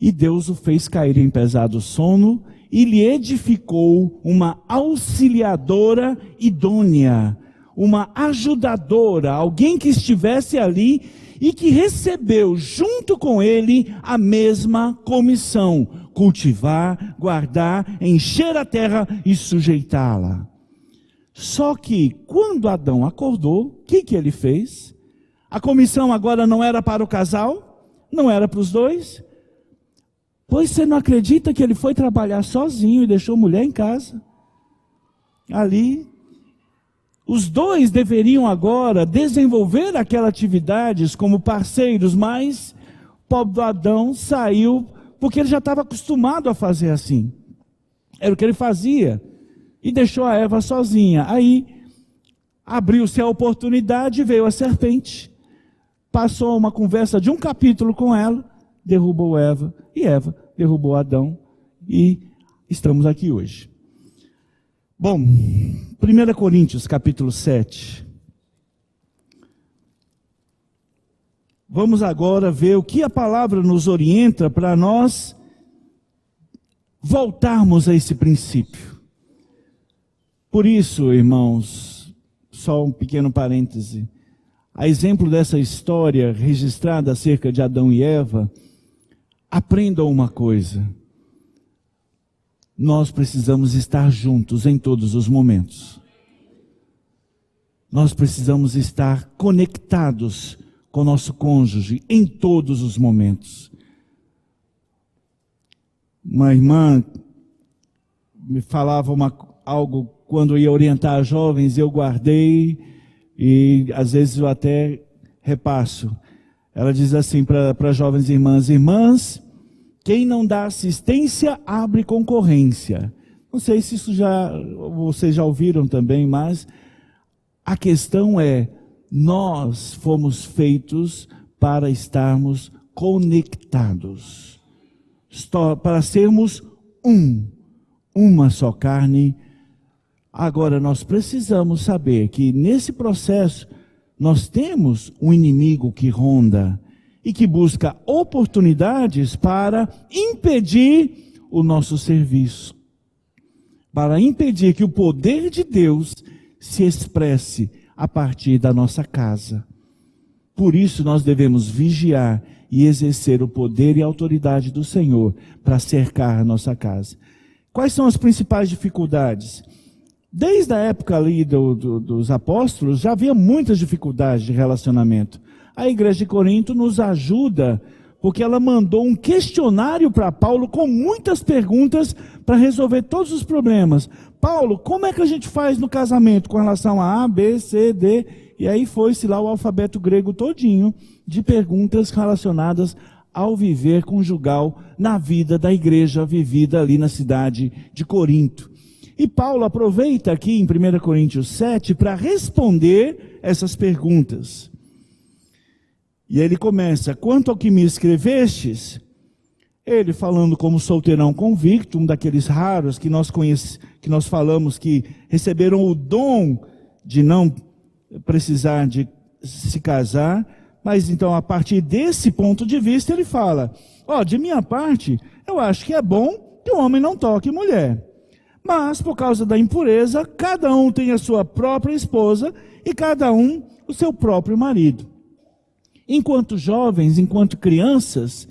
E Deus o fez cair em pesado sono e lhe edificou uma auxiliadora idônea, uma ajudadora, alguém que estivesse ali e que recebeu junto com ele a mesma comissão: cultivar, guardar, encher a terra e sujeitá-la. Só que quando Adão acordou, o que ele fez? A comissão agora não era para o casal? Não era para os dois? Pois você não acredita que ele foi trabalhar sozinho e deixou a mulher em casa? Ali, os dois deveriam agora desenvolver aquelas atividades como parceiros, mas o pobre do Adão saiu porque ele já estava acostumado a fazer assim. Era o que ele fazia. E deixou a Eva sozinha. Aí, abriu-se a oportunidade, veio a serpente, passou uma conversa de um capítulo com ela, derrubou Eva, e Eva derrubou Adão, e estamos aqui hoje. Bom, 1 Coríntios capítulo 7. Vamos agora ver o que a palavra nos orienta para nós voltarmos a esse princípio. Por isso, irmãos, só um pequeno parêntese, a exemplo dessa história registrada acerca de Adão e Eva, aprendam uma coisa: nós precisamos estar juntos em todos os momentos. Nós precisamos estar conectados com nosso cônjuge em todos os momentos. Uma irmã me falava algo quando eu ia orientar jovens, eu guardei e às vezes eu até repasso. Ela diz assim para jovens irmãs, quem não dá assistência abre concorrência. Não sei se isso vocês já ouviram também, mas a questão é, nós fomos feitos para estarmos conectados, para sermos uma só carne. Agora nós precisamos saber que nesse processo nós temos um inimigo que ronda e que busca oportunidades para impedir o nosso serviço, para impedir que o poder de Deus se expresse a partir da nossa casa. Por isso nós devemos vigiar e exercer o poder e a autoridade do Senhor para cercar a nossa casa. Quais são as principais dificuldades? Desde a época ali dos apóstolos, já havia muitas dificuldades de relacionamento. A igreja de Corinto nos ajuda, porque ela mandou um questionário para Paulo com muitas perguntas para resolver todos os problemas. Paulo, como é que a gente faz no casamento com relação a A, B, C, D? E aí foi-se lá o alfabeto grego todinho de perguntas relacionadas ao viver conjugal na vida da igreja vivida ali na cidade de Corinto. E Paulo aproveita aqui em 1 Coríntios 7 para responder essas perguntas. E ele começa: quanto ao que me escrevestes, ele falando como solteirão convicto, um daqueles raros que nós falamos que receberam o dom de não precisar de se casar, mas então a partir desse ponto de vista ele fala: de minha parte, eu acho que é bom que o homem não toque mulher. Mas, por causa da impureza, cada um tem a sua própria esposa e cada um o seu próprio marido. Enquanto jovens, enquanto crianças,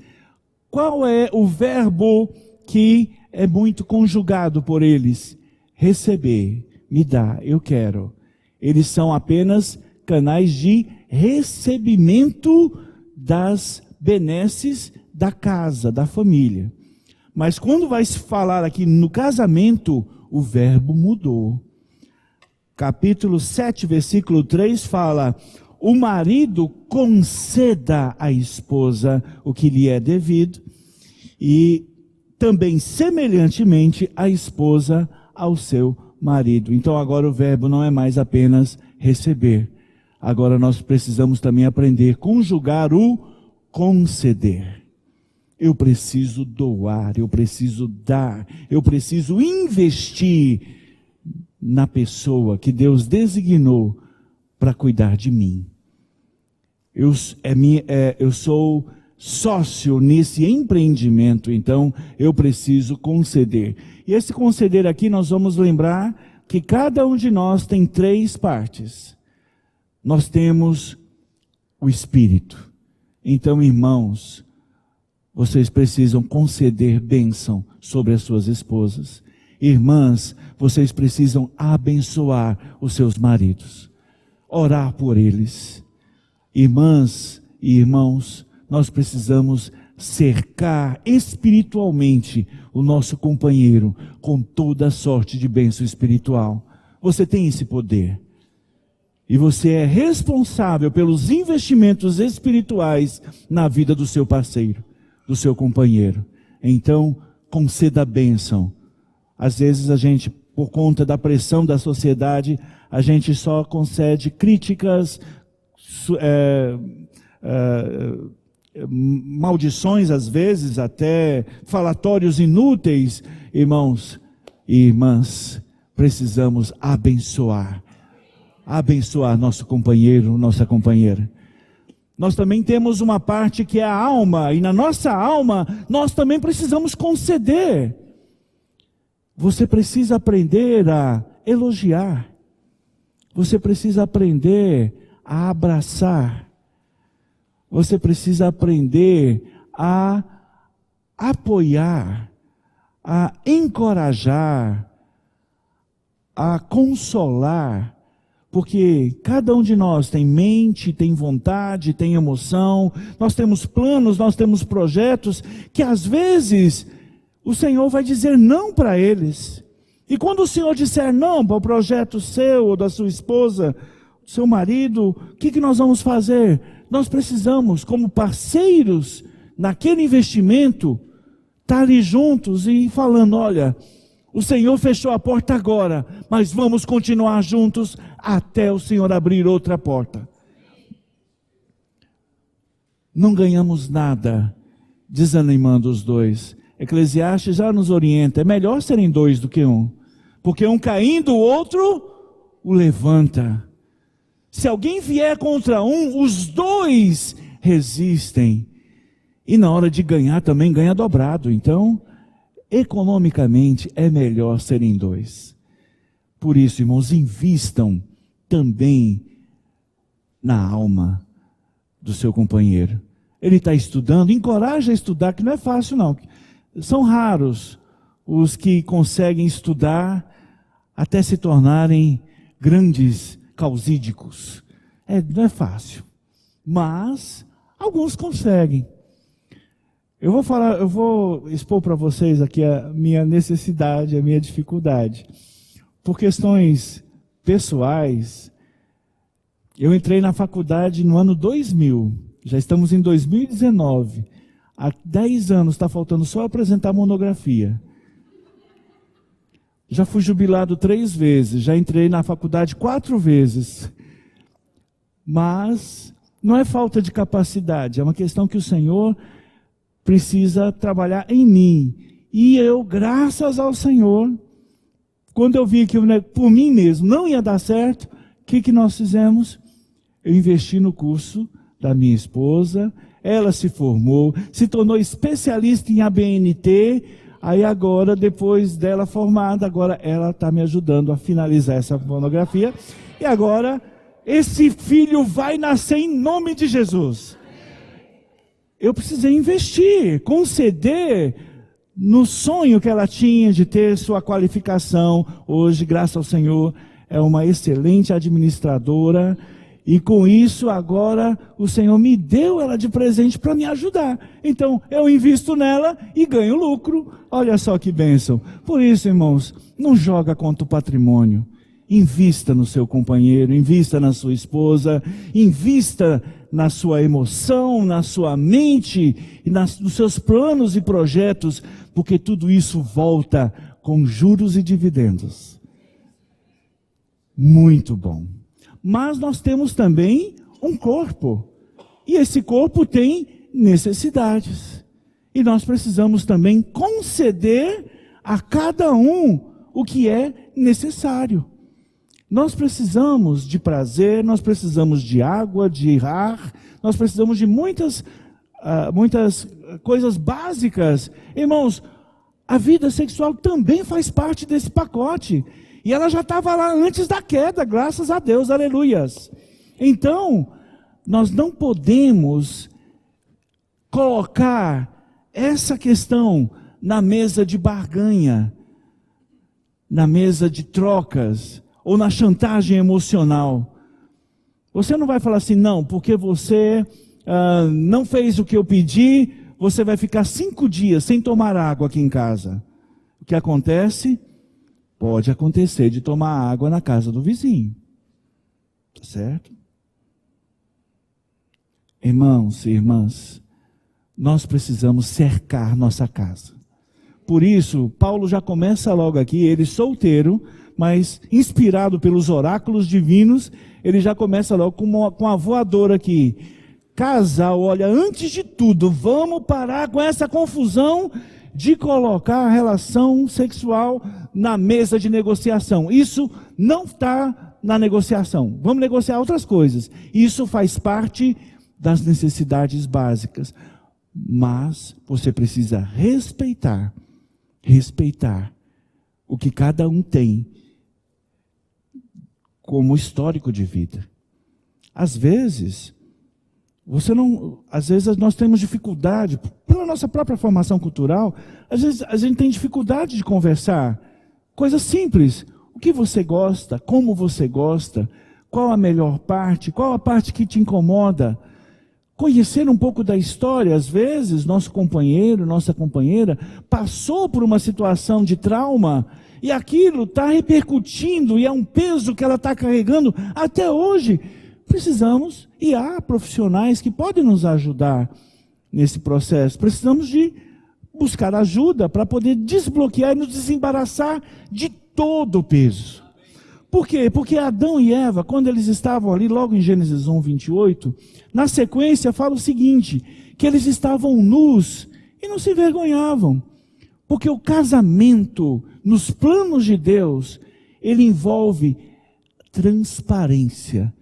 qual é o verbo que é muito conjugado por eles? Receber, me dá, eu quero. Eles são apenas canais de recebimento das benesses da casa, da família. Mas quando vai se falar aqui no casamento, o verbo mudou. Capítulo 7, versículo 3 fala: o marido conceda à esposa o que lhe é devido, e também semelhantemente a esposa ao seu marido. Então agora o verbo não é mais apenas receber. Agora nós precisamos também aprender a conjugar o conceder. Eu preciso doar, eu preciso dar, eu preciso investir na pessoa que Deus designou para cuidar de mim. Eu sou sócio nesse empreendimento, então eu preciso conceder. E esse conceder aqui nós vamos lembrar que cada um de nós tem 3 partes. Nós temos o Espírito. Então, irmãos, vocês precisam conceder bênção sobre as suas esposas. Irmãs, vocês precisam abençoar os seus maridos, orar por eles. Irmãs e irmãos, nós precisamos cercar espiritualmente o nosso companheiro com toda sorte de bênção espiritual. Você tem esse poder. E você é responsável pelos investimentos espirituais na vida do seu parceiro, do seu companheiro. Então, conceda a bênção. Às vezes a gente, por conta da pressão da sociedade, a gente só concede críticas, maldições às vezes, até falatórios inúteis. Irmãos e irmãs, precisamos abençoar nosso companheiro, nossa companheira. Nós também temos uma parte que é a alma, e na nossa alma nós também precisamos conceder. Você precisa aprender a elogiar. Você precisa aprender a abraçar. Você precisa aprender a apoiar, a encorajar, a consolar. Porque cada um de nós tem mente, tem vontade, tem emoção. Nós temos planos, nós temos projetos que às vezes o Senhor vai dizer não para eles. E quando o Senhor disser não para o projeto seu ou da sua esposa, do seu marido, o que nós vamos fazer? Nós precisamos, como parceiros naquele investimento, estar ali juntos e falando, olha, o Senhor fechou a porta agora, mas vamos continuar juntos até o Senhor abrir outra porta. Não ganhamos nada desanimando os dois. Eclesiastes já nos orienta, é melhor serem 2 do que 1. Porque um caindo, o outro o levanta. Se alguém vier contra um, os 2 resistem. E na hora de ganhar também ganha dobrado. Então, economicamente é melhor serem 2. Por isso, irmãos, invistam também na alma do seu companheiro. Ele está estudando, encoraja a estudar, que não é fácil não. São raros os que conseguem estudar até se tornarem grandes causídicos. Não é fácil, mas alguns conseguem. Eu vou expor para vocês aqui a minha necessidade, a minha dificuldade. Por questões pessoais, eu entrei na faculdade no ano 2000, já estamos em 2019. Há 10 anos está faltando só apresentar monografia. Já fui jubilado 3 vezes, já entrei na faculdade 4 vezes. Mas não é falta de capacidade, é uma questão que o Senhor precisa trabalhar em mim. E eu, graças ao Senhor, quando eu vi que por mim mesmo não ia dar certo, o que nós fizemos? Eu investi no curso da minha esposa, ela se formou, se tornou especialista em ABNT, aí agora, depois dela formada, agora ela está me ajudando a finalizar essa monografia, e agora esse filho vai nascer em nome de Jesus. Eu precisei investir, conceder no sonho que ela tinha de ter sua qualificação. Hoje, graças ao Senhor, é uma excelente administradora. E com isso, agora, o Senhor me deu ela de presente para me ajudar. Então, eu invisto nela e ganho lucro. Olha só que bênção. Por isso, irmãos, não joga contra o patrimônio. Invista no seu companheiro, invista na sua esposa, invista na sua emoção, na sua mente, e nos seus planos e projetos, porque tudo isso volta com juros e dividendos. Muito bom. Mas nós temos também um corpo, e esse corpo tem necessidades. E nós precisamos também conceder a cada um o que é necessário. Nós precisamos de prazer, nós precisamos de água, de ar, nós precisamos de muitas muitas coisas básicas. Irmãos, a vida sexual também faz parte desse pacote. E ela já estava lá antes da queda, graças a Deus, aleluias. Então, nós não podemos colocar essa questão na mesa de barganha, na mesa de trocas, ou na chantagem emocional. Você não vai falar assim, não, porque você não fez o que eu pedi, você vai ficar 5 dias sem tomar água aqui em casa. O que acontece? Pode acontecer de tomar água na casa do vizinho. Tá certo? Irmãos e irmãs, nós precisamos cercar nossa casa. Por isso, Paulo já começa logo aqui, ele solteiro, mas inspirado pelos oráculos divinos, ele já começa logo com a voadora aqui. Casal, olha, antes de tudo, vamos parar com essa confusão de colocar a relação sexual na mesa de negociação. Isso não está na negociação. Vamos negociar outras coisas. Isso faz parte das necessidades básicas. Mas você precisa respeitar o que cada um tem como histórico de vida. Às vezes nós temos dificuldade, pela nossa própria formação cultural, às vezes a gente tem dificuldade de conversar. Coisas simples. O que você gosta, como você gosta, qual a melhor parte, qual a parte que te incomoda. Conhecer um pouco da história. Às vezes, nosso companheiro, nossa companheira, passou por uma situação de trauma, e aquilo está repercutindo, e é um peso que ela está carregando até hoje. Precisamos, e há profissionais que podem nos ajudar nesse processo. Precisamos de buscar ajuda para poder desbloquear e nos desembaraçar de todo o peso. Por quê? Porque Adão e Eva, quando eles estavam ali, logo em Gênesis 1, 28, na sequência fala o seguinte, que eles estavam nus e não se envergonhavam. Porque o casamento, nos planos de Deus, ele envolve transparência.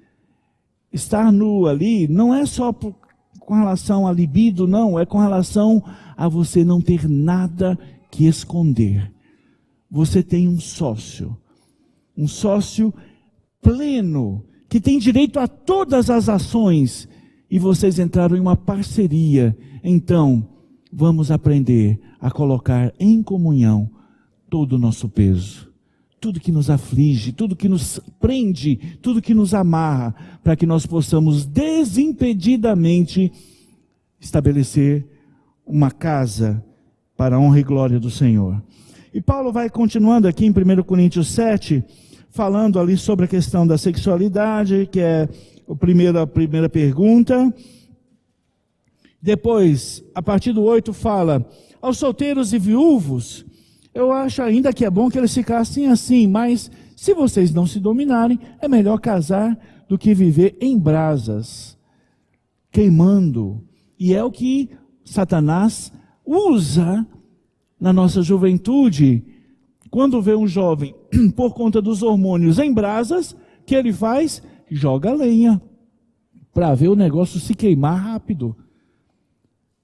Estar nu ali não é só com relação à libido, não, é com relação a você não ter nada que esconder. Você tem um sócio pleno, que tem direito a todas as ações, e vocês entraram em uma parceria. Então, vamos aprender a colocar em comunhão todo o nosso peso, tudo que nos aflige, tudo que nos prende, tudo que nos amarra, para que nós possamos desimpedidamente estabelecer uma casa para a honra e glória do Senhor. E Paulo vai continuando aqui em 1 Coríntios 7, falando ali sobre a questão da sexualidade, que é a primeira pergunta. Depois, a partir do 8, fala, aos solteiros e viúvos, eu acho ainda que é bom que eles ficassem assim, mas se vocês não se dominarem, é melhor casar do que viver em brasas, queimando. E é o que Satanás usa na nossa juventude. Quando vê um jovem, por conta dos hormônios em brasas, que ele faz? Joga lenha, para ver o negócio se queimar rápido.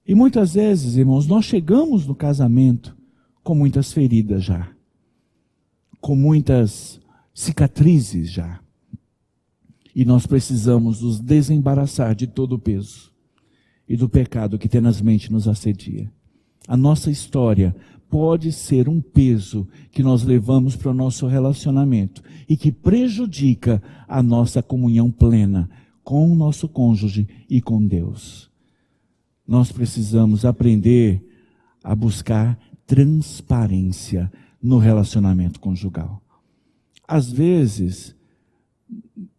E muitas vezes, irmãos, nós chegamos no casamento com muitas feridas já, com muitas cicatrizes já. E nós precisamos nos desembaraçar de todo o peso e do pecado que tenazmente nos assedia. A nossa história pode ser um peso que nós levamos para o nosso relacionamento e que prejudica a nossa comunhão plena com o nosso cônjuge e com Deus. Nós precisamos aprender a buscar transparência no relacionamento conjugal. Às vezes,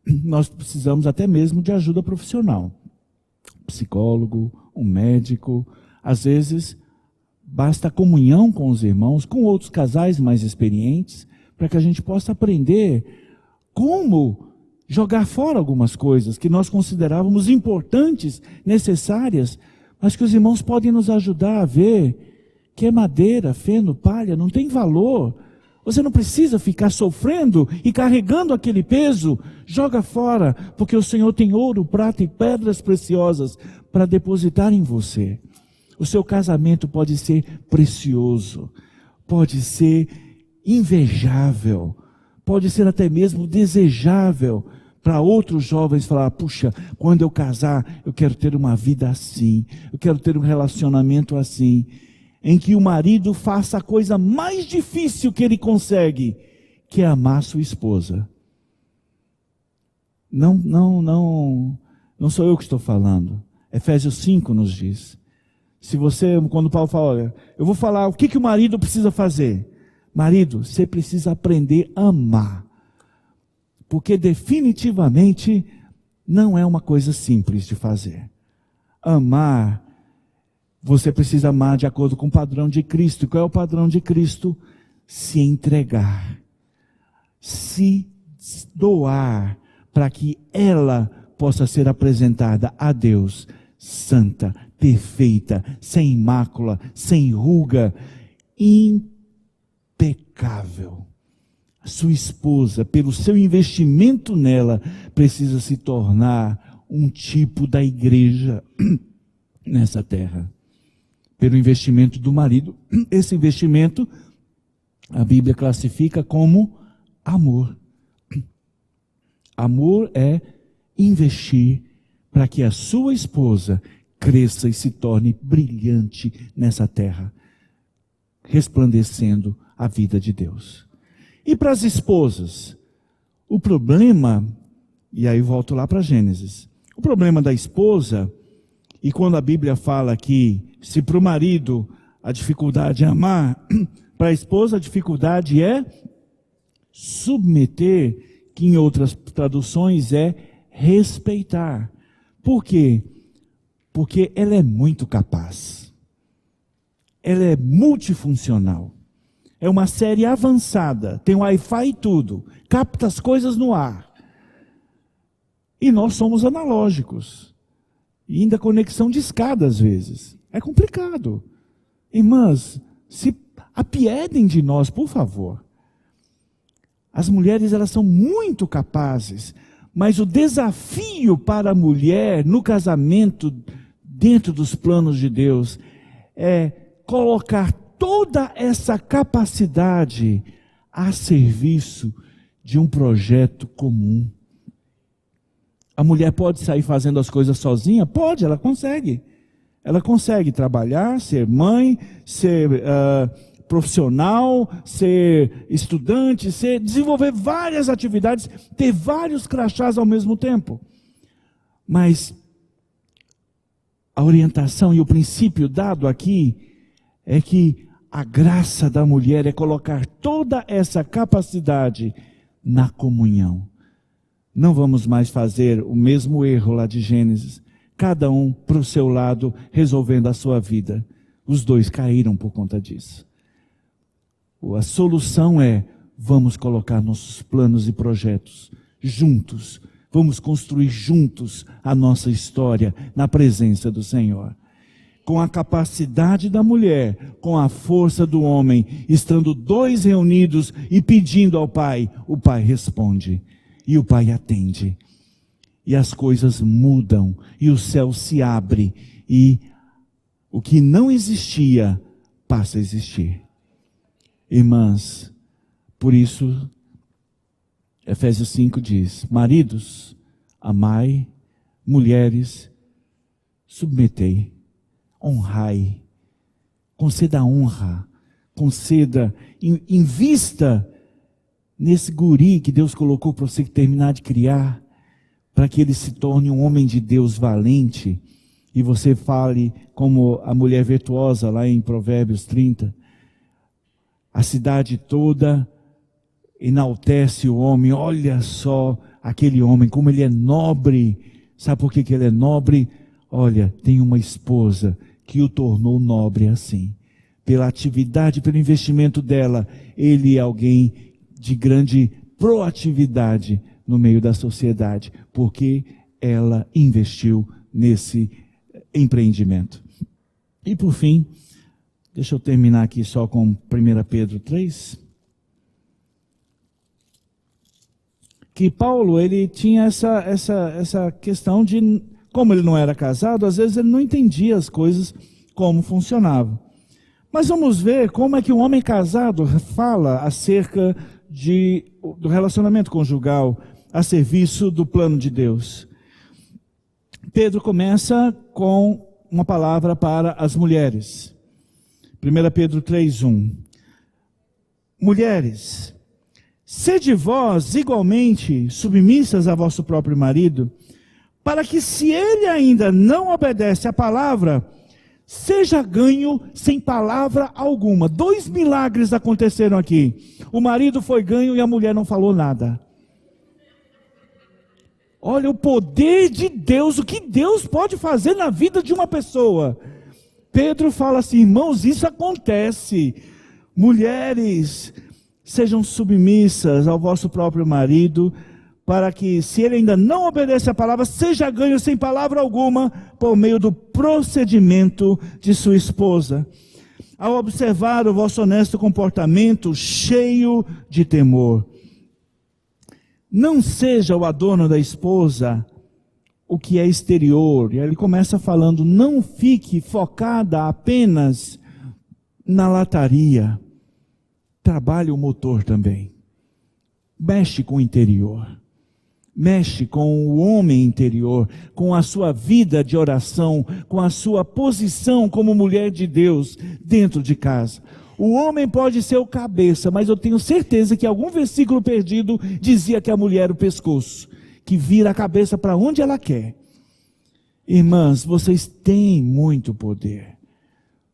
nós precisamos até mesmo de ajuda profissional. Um psicólogo, um médico, às vezes basta a comunhão com os irmãos, com outros casais mais experientes, para que a gente possa aprender como jogar fora algumas coisas que nós considerávamos importantes, necessárias, mas que os irmãos podem nos ajudar a ver que é madeira, feno, palha, não tem valor. Você não precisa ficar sofrendo e carregando aquele peso. Joga fora, porque o Senhor tem ouro, prata e pedras preciosas para depositar em você. O seu casamento pode ser precioso, pode ser invejável, pode ser até mesmo desejável para outros jovens falar: puxa, quando eu casar, eu quero ter uma vida assim, eu quero ter um relacionamento assim, em que o marido faça a coisa mais difícil que ele consegue, que é amar sua esposa. Não sou eu que estou falando. Efésios 5 nos diz. Se você, quando Paulo fala, olha, eu vou falar o que o marido precisa fazer. Marido, você precisa aprender a amar. Porque definitivamente não é uma coisa simples de fazer. Amar, você precisa amar de acordo com o padrão de Cristo. E qual é o padrão de Cristo? Se entregar. Se doar para que ela possa ser apresentada a Deus santa, perfeita, sem mácula, sem ruga, impecável. A sua esposa, pelo seu investimento nela, precisa se tornar um tipo da igreja nessa terra. Pelo investimento do marido. Esse investimento, a Bíblia classifica como amor. Amor é investir para que a sua esposa cresça e se torne brilhante nessa terra, resplandecendo a vida de Deus. E para as esposas, o problema, e aí volto lá para Gênesis, o problema da esposa, e quando a Bíblia fala que se para o marido a dificuldade é amar, para a esposa a dificuldade é submeter, que em outras traduções é respeitar. Por quê? Porque ela é muito capaz. Ela é multifuncional. É uma série avançada, tem Wi-Fi e tudo, capta as coisas no ar. E nós somos analógicos. E ainda conexão de escada às vezes. É complicado. Irmãs, se apiedem de nós, por favor. As mulheres, elas são muito capazes, mas o desafio para a mulher no casamento, dentro dos planos de Deus, é colocar toda essa capacidade a serviço de um projeto comum. A mulher pode sair fazendo as coisas sozinha? Pode, ela consegue. Ela consegue trabalhar, ser mãe, ser profissional, ser estudante, desenvolver várias atividades, ter vários crachás ao mesmo tempo. Mas a orientação e o princípio dado aqui é que a graça da mulher é colocar toda essa capacidade na comunhão. Não vamos mais fazer o mesmo erro lá de Gênesis, cada um para o seu lado, resolvendo a sua vida. Os dois caíram por conta disso. A solução é, vamos colocar nossos planos e projetos juntos, vamos construir juntos a nossa história na presença do Senhor. Com a capacidade da mulher, com a força do homem, estando dois reunidos e pedindo ao Pai, o Pai responde e o Pai atende. E as coisas mudam e o céu se abre e o que não existia passa a existir. Irmãs, por isso, Efésios 5 diz, maridos, amai, mulheres, submetei, honrai, conceda honra, conceda, invista nesse guri que Deus colocou para você terminar de criar, para que ele se torne um homem de Deus valente, e você fale como a mulher virtuosa lá em Provérbios 30, a cidade toda enaltece o homem, olha só aquele homem, como ele é nobre. Sabe por que ele é nobre? Olha, tem uma esposa que o tornou nobre assim. Pela atividade, pelo investimento dela, ele é alguém de grande proatividade no meio da sociedade, porque ela investiu nesse empreendimento. E por fim, deixa eu terminar aqui só com 1 Pedro 3. Que Paulo, ele tinha essa questão de Como ele não era casado, às vezes ele não entendia as coisas como funcionavam. Mas vamos ver como é que um homem casado fala acerca do relacionamento conjugal a serviço do plano de Deus. Pedro começa com uma palavra para as mulheres. 1 Pedro 3:1. Mulheres, sede vós igualmente submissas a vosso próprio marido, para que, se ele ainda não obedece à palavra, seja ganho sem palavra alguma. 2 milagres aconteceram aqui. O marido foi ganho e a mulher não falou nada. Olha o poder de Deus, o que Deus pode fazer na vida de uma pessoa. Pedro fala assim: irmãos, isso acontece. Mulheres, sejam submissas ao vosso próprio marido, para que, se ele ainda não obedece à palavra, seja ganho sem palavra alguma, por meio do procedimento de sua esposa, ao observar o vosso honesto comportamento, cheio de temor. Não seja o adorno da esposa o que é exterior. E aí ele começa falando: não fique focada apenas na lataria. Trabalhe o motor também. Mexe com o interior. Mexe com o homem interior, com a sua vida de oração, com a sua posição como mulher de Deus dentro de casa. O homem pode ser o cabeça, mas eu tenho certeza que algum versículo perdido dizia que a mulher era o pescoço, que vira a cabeça para onde ela quer. Irmãs, vocês têm muito poder.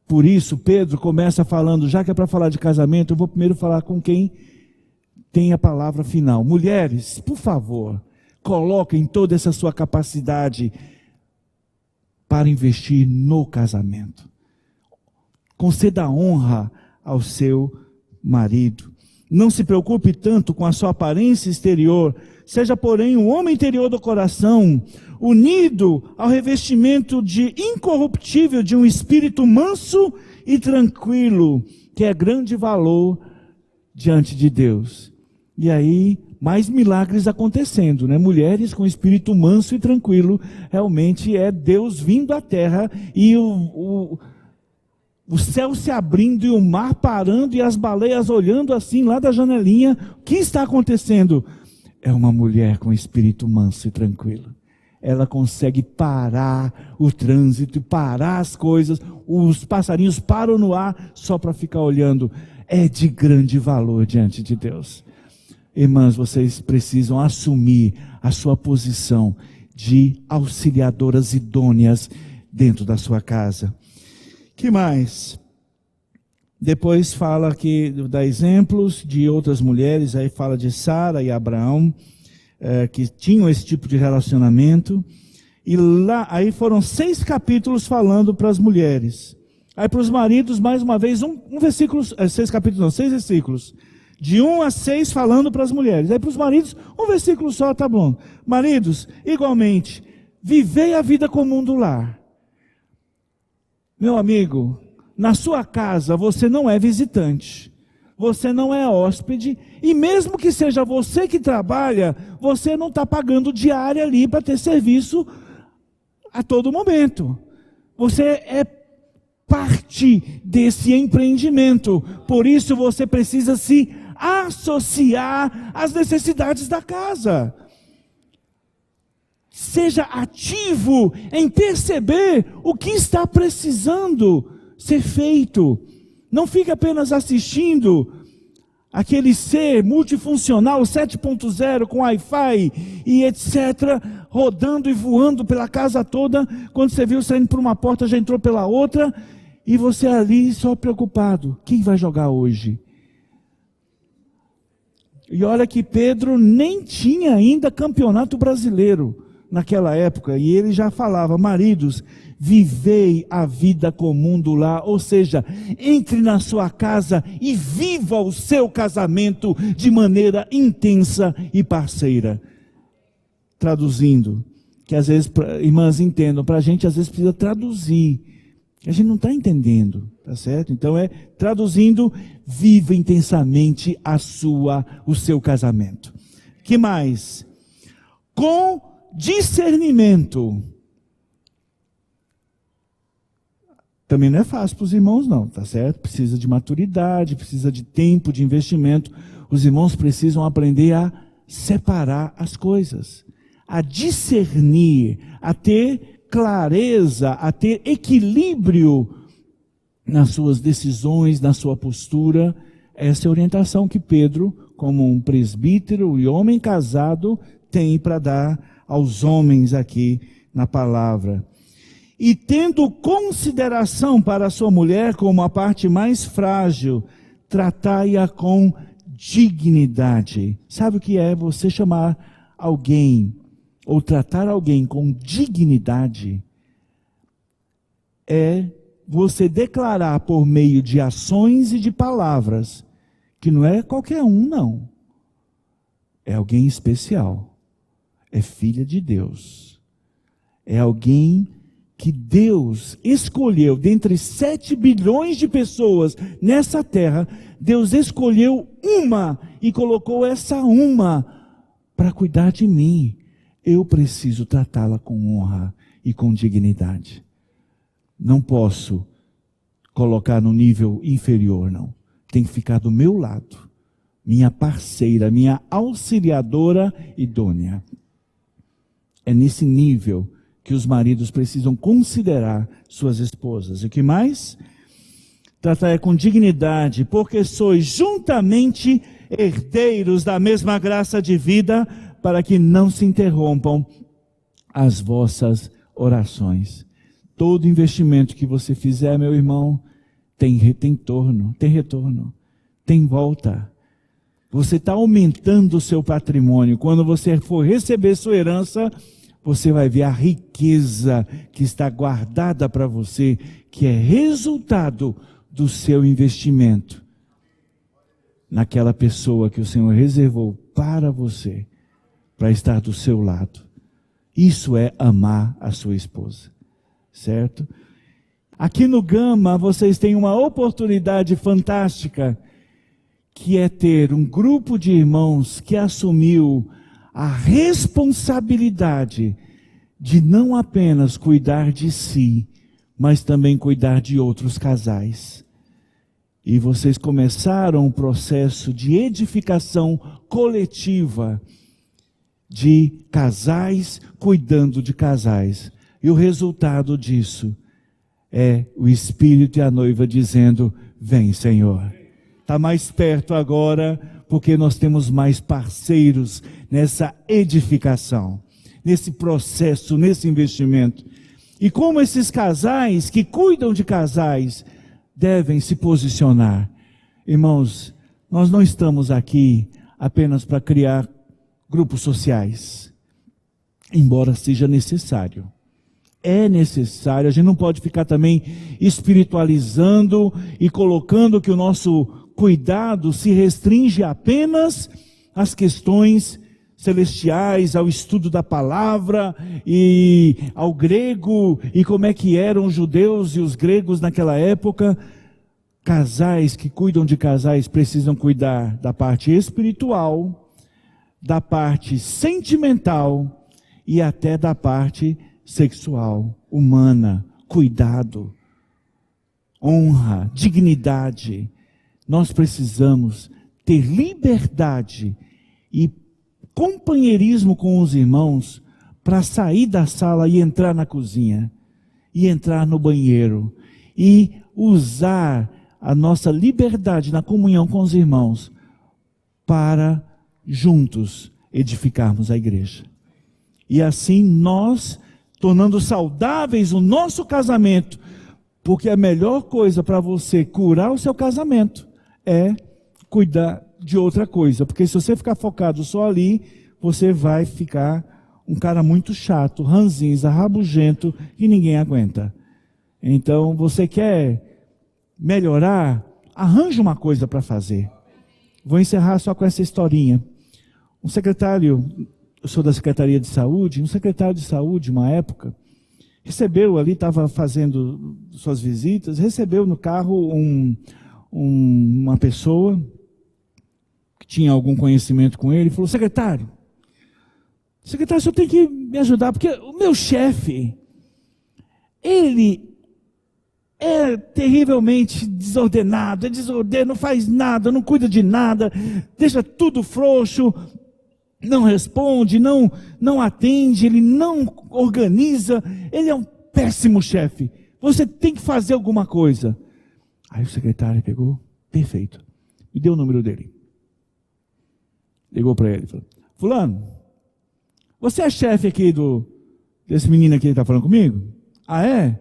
Por isso, Pedro começa falando, já que é para falar de casamento, eu vou primeiro falar com quem tem a palavra final. Mulheres, por favor, coloquem toda essa sua capacidade para investir no casamento. Conceda honra ao seu marido. Não se preocupe tanto com a sua aparência exterior. Seja, porém, um homem interior do coração, unido ao revestimento de incorruptível de um espírito manso e tranquilo, que é grande valor diante de Deus. E aí, mais milagres acontecendo, né? Mulheres com espírito manso e tranquilo, realmente é Deus vindo à terra e o céu se abrindo e o mar parando e as baleias olhando assim lá da janelinha. O que está acontecendo? É uma mulher com espírito manso e tranquilo. Ela consegue parar o trânsito, parar as coisas. Os passarinhos param no ar só para ficar olhando. É de grande valor diante de Deus. Irmãs, vocês precisam assumir a sua posição de auxiliadoras idôneas dentro da sua casa. Que mais? Depois fala aqui, dá exemplos de outras mulheres, aí fala de Sara e Abraão, que tinham esse tipo de relacionamento. E lá, aí foram 6 capítulos falando para as mulheres. Aí para os maridos, mais uma vez, um versículo, 6 capítulos não, 6 versículos. De 1 a 6 falando para as mulheres. Aí para os maridos, um versículo só, tá bom. Maridos, igualmente, vivei a vida comum do lar. Meu amigo, na sua casa você não é visitante, você não é hóspede, e mesmo que seja você que trabalha, você não está pagando diária ali para ter serviço a todo momento. Você é parte desse empreendimento, por isso você precisa se associar às necessidades da casa. Seja ativo em perceber o que está precisando ser feito. Não fique apenas assistindo aquele ser multifuncional 7.0 com Wi-Fi e etc. rodando e voando pela casa toda. Quando você viu saindo por uma porta, já entrou pela outra. E você ali só preocupado. Quem vai jogar hoje? E olha que Pedro nem tinha ainda campeonato brasileiro naquela época, e ele já falava: maridos, vivei a vida comum do lar, ou seja, entre na sua casa e viva o seu casamento de maneira intensa e parceira. Traduzindo, que às vezes, irmãs entendam, para a gente às vezes precisa traduzir, a gente não está entendendo, tá certo? Então traduzindo, viva intensamente o seu casamento. Que mais? Com discernimento. Também não é fácil para os irmãos não, tá certo? Precisa de maturidade, precisa de tempo, de investimento. Os irmãos precisam aprender a separar as coisas, a discernir, a ter clareza, a ter equilíbrio nas suas decisões, na sua postura. Essa é a orientação que Pedro, como um presbítero e homem casado, tem para dar aos homens aqui na palavra. E tendo consideração para a sua mulher como a parte mais frágil, tratai-a com dignidade. Sabe o que é você chamar alguém, ou tratar alguém com dignidade? É você declarar por meio de ações e de palavras, que não é qualquer um não. É alguém especial. É filha de Deus. É alguém que Deus escolheu, dentre 7 bilhões de pessoas nessa terra, Deus escolheu uma e colocou essa uma para cuidar de mim. Eu preciso tratá-la com honra e com dignidade. Não posso colocar no nível inferior, não. Tem que ficar do meu lado. Minha parceira, minha auxiliadora idônea. É nesse nível que os maridos precisam considerar suas esposas. E o que mais? Tratai com dignidade, porque sois juntamente herdeiros da mesma graça de vida, para que não se interrompam as vossas orações. Todo investimento que você fizer, meu irmão, tem retorno, tem volta. Você está aumentando o seu patrimônio. Quando você for receber sua herança, você vai ver a riqueza que está guardada para você, que é resultado do seu investimento naquela pessoa que o Senhor reservou para você, para estar do seu lado. Isso é amar a sua esposa, certo? Aqui no Gama, vocês têm uma oportunidade fantástica, que é ter um grupo de irmãos que assumiu a responsabilidade de não apenas cuidar de si, mas também cuidar de outros casais. E vocês começaram um processo de edificação coletiva, de casais cuidando de casais. E o resultado disso é o Espírito e a noiva dizendo: vem, Senhor. Está mais perto agora, porque nós temos mais parceiros nessa edificação, nesse processo, nesse investimento. E como esses casais que cuidam de casais devem se posicionar. Irmãos, nós não estamos aqui apenas para criar grupos sociais, embora seja necessário. É necessário, a gente não pode ficar também espiritualizando e colocando que o nosso cuidado se restringe apenas às questões celestiais, ao estudo da palavra e ao grego, e como é que eram os judeus e os gregos naquela época. Casais que cuidam de casais precisam cuidar da parte espiritual, da parte sentimental e até da parte sexual, humana, cuidado, honra, dignidade. Nós precisamos ter liberdade e companheirismo com os irmãos para sair da sala e entrar na cozinha, e entrar no banheiro, e usar a nossa liberdade na comunhão com os irmãos para juntos edificarmos a igreja. E assim nós, tornando saudáveis o nosso casamento, porque a melhor coisa para você curar o seu casamento é cuidar de outra coisa, porque se você ficar focado só ali, você vai ficar um cara muito chato, ranzinza, rabugento, que ninguém aguenta. Então, você quer melhorar? Arranje uma coisa para fazer. Vou encerrar só com essa historinha. Um secretário, eu sou da Secretaria de Saúde, um secretário de saúde, uma época, recebeu ali, estava fazendo suas visitas, recebeu no carro uma pessoa que tinha algum conhecimento com ele, falou: secretário, o senhor tem que me ajudar, porque o meu chefe, ele é terrivelmente desordenado, não faz nada, não cuida de nada, deixa tudo frouxo, não responde, não atende, ele não organiza, ele é um péssimo chefe. Você tem que fazer alguma coisa. Aí o secretário pegou, perfeito, me deu o número dele. Ligou para ele, falou: fulano, você é chefe aqui desse menino aqui que está falando comigo? Ah, é?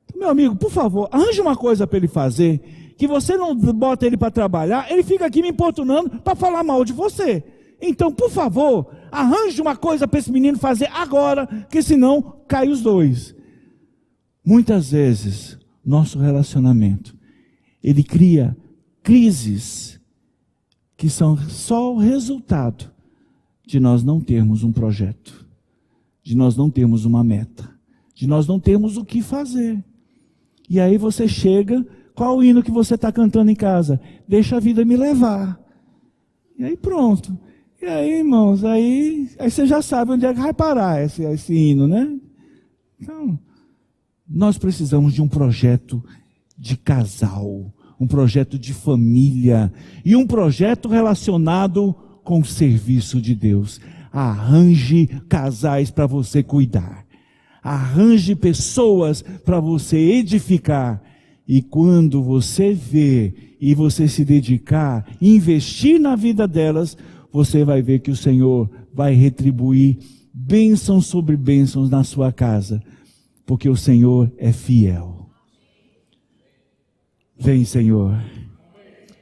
Então, meu amigo, por favor, arranje uma coisa para ele fazer, que você não bota ele para trabalhar, ele fica aqui me importunando para falar mal de você. Então, por favor, arranje uma coisa para esse menino fazer agora, que senão cai os dois. Muitas vezes, nosso relacionamento, ele cria crises que são só o resultado de nós não termos um projeto, de nós não termos uma meta, de nós não termos o que fazer. E aí você chega, qual o hino que você está cantando em casa? Deixa a vida me levar. E aí pronto. E aí, irmãos, aí você já sabe onde é que vai parar esse hino, né? Então, nós precisamos de um projeto de casal, um projeto de família e um projeto relacionado com o serviço de Deus. Arranje casais para você cuidar. Arranje pessoas para você edificar. E quando você vê e você se dedicar, investir na vida delas, você vai ver que o Senhor vai retribuir bênçãos sobre bênçãos na sua casa. Porque o Senhor é fiel. Vem, Senhor.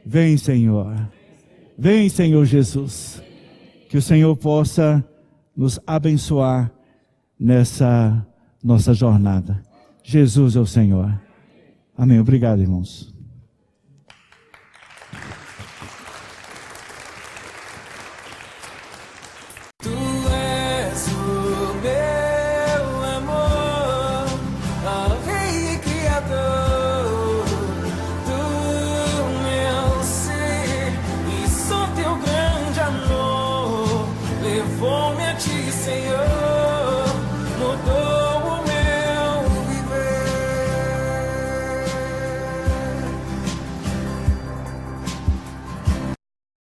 Vem, Senhor. Vem, Senhor Jesus. Que o Senhor possa nos abençoar nessa nossa jornada. Jesus é o Senhor. Amém. Obrigado, irmãos.